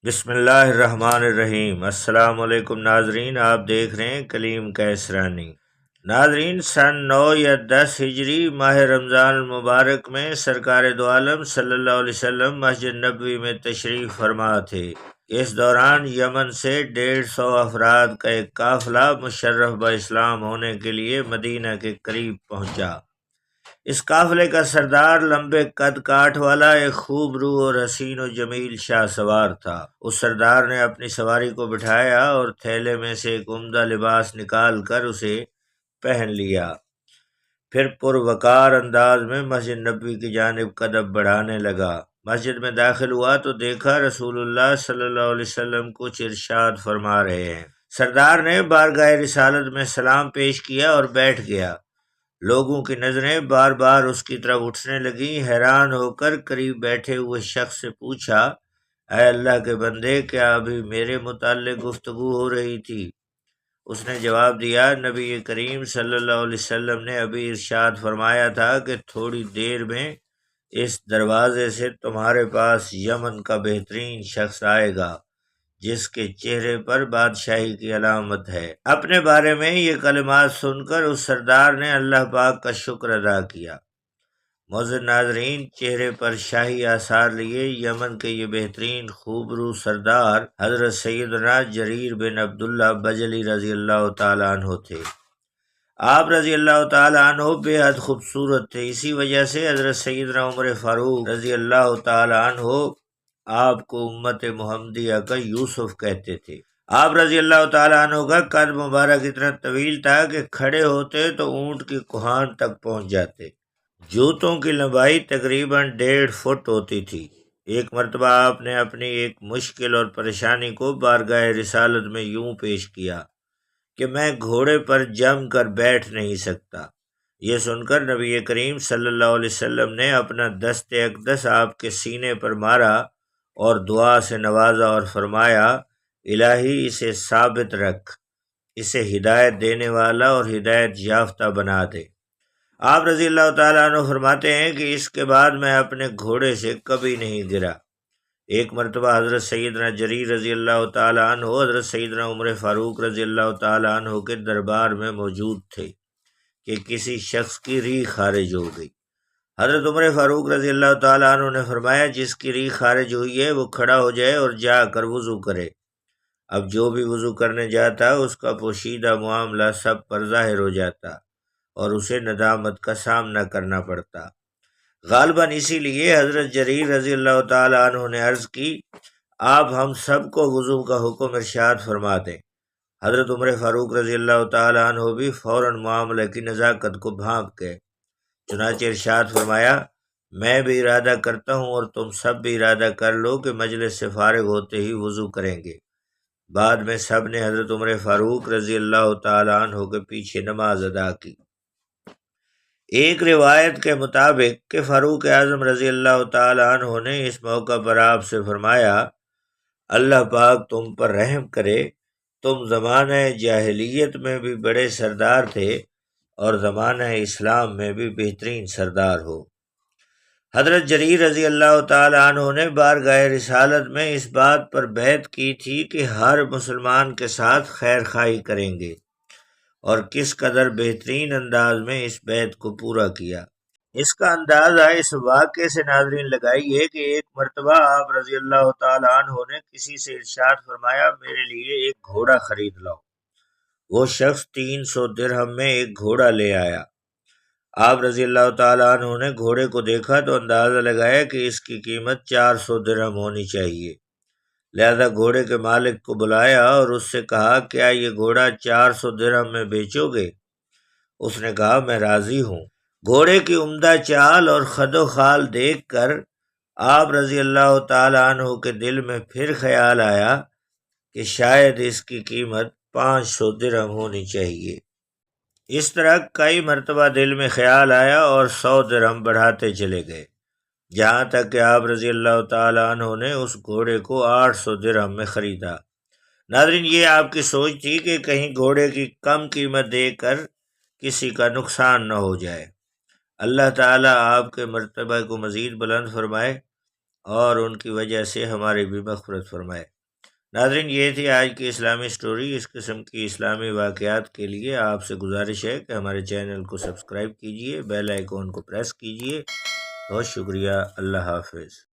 بسم اللہ الرحمن الرحیم۔ السلام علیکم ناظرین، آپ دیکھ رہے ہیں کلیم کیسرانی۔ ناظرین، سن 9 یا 10 ہجری ماہ رمضان المبارک میں سرکار دو عالم صلی اللہ علیہ وسلم مسجد نبوی میں تشریف فرما تھے۔ اس دوران یمن سے 150 افراد کا ایک قافلہ مشرف باسلام ہونے کے لیے مدینہ کے قریب پہنچا۔ اس قافلے کا سردار لمبے قد کاٹ والا ایک خوب روح اور حسین و جمیل شاہ سوار تھا۔ اس سردار نے اپنی سواری کو بٹھایا اور تھیلے میں سے ایک عمدہ لباس نکال کر اسے پہن لیا، پھر پروقار انداز میں مسجد نبوی کی جانب قدم بڑھانے لگا۔ مسجد میں داخل ہوا تو دیکھا رسول اللہ صلی اللہ علیہ وسلم کچھ ارشاد فرما رہے ہیں۔ سردار نے بارگاہ رسالت میں سلام پیش کیا اور بیٹھ گیا۔ لوگوں کی نظریں بار بار اس کی طرف اٹھنے لگیں۔ حیران ہو کر قریب بیٹھے ہوئے شخص سے پوچھا، اے اللہ کے بندے، کیا ابھی میرے متعلق گفتگو ہو رہی تھی؟ اس نے جواب دیا، نبی کریم صلی اللہ علیہ وسلم نے ابھی ارشاد فرمایا تھا کہ تھوڑی دیر میں اس دروازے سے تمہارے پاس یمن کا بہترین شخص آئے گا جس کے چہرے پر بادشاہی کی علامت ہے۔ اپنے بارے میں یہ کلمات سن کر اس سردار نے اللہ پاک کا شکر ادا کیا۔ معزز ناظرین، چہرے پر شاہی آثار لیے یمن کے یہ بہترین خوبرو سردار حضرت سیدنا جریر بن عبداللہ بجلی رضی اللہ تعالیٰ عنہ تھے۔ آپ رضی اللہ تعالیٰ عنہ بے حد خوبصورت تھے، اسی وجہ سے حضرت سیدنا عمر فاروق رضی اللہ تعالیٰ عنہ آپ کو امت محمدیہ کا یوسف کہتے تھے۔ آپ رضی اللہ تعالیٰ عنہ کا قد مبارک اتنا طویل تھا کہ کھڑے ہوتے تو اونٹ کی کوہان تک پہنچ جاتے۔ جوتوں کی لمبائی تقریباً 1.5 فٹ ہوتی تھی۔ ایک مرتبہ آپ نے اپنی ایک مشکل اور پریشانی کو بارگاہ رسالت میں یوں پیش کیا کہ میں گھوڑے پر جم کر بیٹھ نہیں سکتا۔ یہ سن کر نبی کریم صلی اللہ علیہ وسلم نے اپنا دست اقدس آپ کے سینے پر مارا اور دعا سے نوازا اور فرمایا، الہی اسے ثابت رکھ، اسے ہدایت دینے والا اور ہدایت یافتہ بنا دے۔ آپ رضی اللہ تعالیٰ عنہ فرماتے ہیں کہ اس کے بعد میں اپنے گھوڑے سے کبھی نہیں گرا۔ ایک مرتبہ حضرت سیدنا جریر رضی اللہ تعالیٰ عنہ حضرت سیدنا عمر فاروق رضی اللہ تعالیٰ عنہ کے دربار میں موجود تھے کہ کسی شخص کی ریح خارج ہو گئی۔ حضرت عمر فاروق رضی اللہ تعالیٰ عنہ نے فرمایا، جس کی ریح خارج ہوئی ہے وہ کھڑا ہو جائے اور جا کر وضو کرے۔ اب جو بھی وضو کرنے جاتا اس کا پوشیدہ معاملہ سب پر ظاہر ہو جاتا اور اسے ندامت کا سامنا کرنا پڑتا۔ غالباً اسی لیے حضرت جریر رضی اللہ تعالیٰ عنہ نے عرض کی، آپ ہم سب کو وضو کا حکم ارشاد فرما دیں۔ حضرت عمر فاروق رضی اللہ تعالیٰ عنہ بھی فوراً معاملے کی نزاکت کو بھانپ گئے۔ چنانچہ ارشاد فرمایا، میں بھی ارادہ کرتا ہوں اور تم سب بھی ارادہ کر لو کہ مجلس سے فارغ ہوتے ہی وضو کریں گے۔ بعد میں سب نے حضرت عمر فاروق رضی اللہ تعالیٰ عنہ کے پیچھے نماز ادا کی۔ ایک روایت کے مطابق کہ فاروق اعظم رضی اللہ تعالیٰ عنہ نے اس موقع پر آپ سے فرمایا، اللہ پاک تم پر رحم کرے، تم زمانہ جاہلیت میں بھی بڑے سردار تھے اور زمانہ اسلام میں بھی بہترین سردار ہو۔ حضرت جریر رضی اللہ تعالیٰ عنہ نے بارگاہ رسالت میں اس بات پر بیعت کی تھی کہ ہر مسلمان کے ساتھ خیر خواہی کریں گے، اور کس قدر بہترین انداز میں اس بیعت کو پورا کیا۔ اس کا اندازہ اس واقعے سے ناظرین لگائیے کہ ایک مرتبہ آپ رضی اللہ تعالیٰ عنہ نے کسی سے ارشاد فرمایا، میرے لیے ایک گھوڑا خرید لاؤ۔ وہ شخص 300 درہم میں ایک گھوڑا لے آیا۔ آپ رضی اللہ تعالیٰ عنہ نے گھوڑے کو دیکھا تو اندازہ لگایا کہ اس کی قیمت 400 درہم ہونی چاہیے۔ لہذا گھوڑے کے مالک کو بلایا اور اس سے کہا، کیا یہ گھوڑا 400 درہم میں بیچو گے؟ اس نے کہا، میں راضی ہوں۔ گھوڑے کی عمدہ چال اور خد و خال دیکھ کر آپ رضی اللہ تعالیٰ عنہ کے دل میں پھر خیال آیا کہ شاید اس کی قیمت 500 درہم ہونی چاہیے۔ اس طرح کئی مرتبہ دل میں خیال آیا اور 100 درہم بڑھاتے چلے گئے، جہاں تک کہ آپ رضی اللہ تعالیٰ عنہ نے اس گھوڑے کو 800 درہم میں خریدا۔ ناظرین، یہ آپ کی سوچ تھی کہ کہیں گھوڑے کی کم قیمت دے کر کسی کا نقصان نہ ہو جائے۔ اللہ تعالیٰ آپ کے مرتبہ کو مزید بلند فرمائے اور ان کی وجہ سے ہماری بھی مغفرت فرمائے۔ ناظرین، یہ تھی آج کی اسلامی سٹوری۔ اس قسم کی اسلامی واقعات کے لیے آپ سے گزارش ہے کہ ہمارے چینل کو سبسکرائب کیجئے، بیل آئیکن کو پریس کیجئے۔ بہت شکریہ۔ اللہ حافظ۔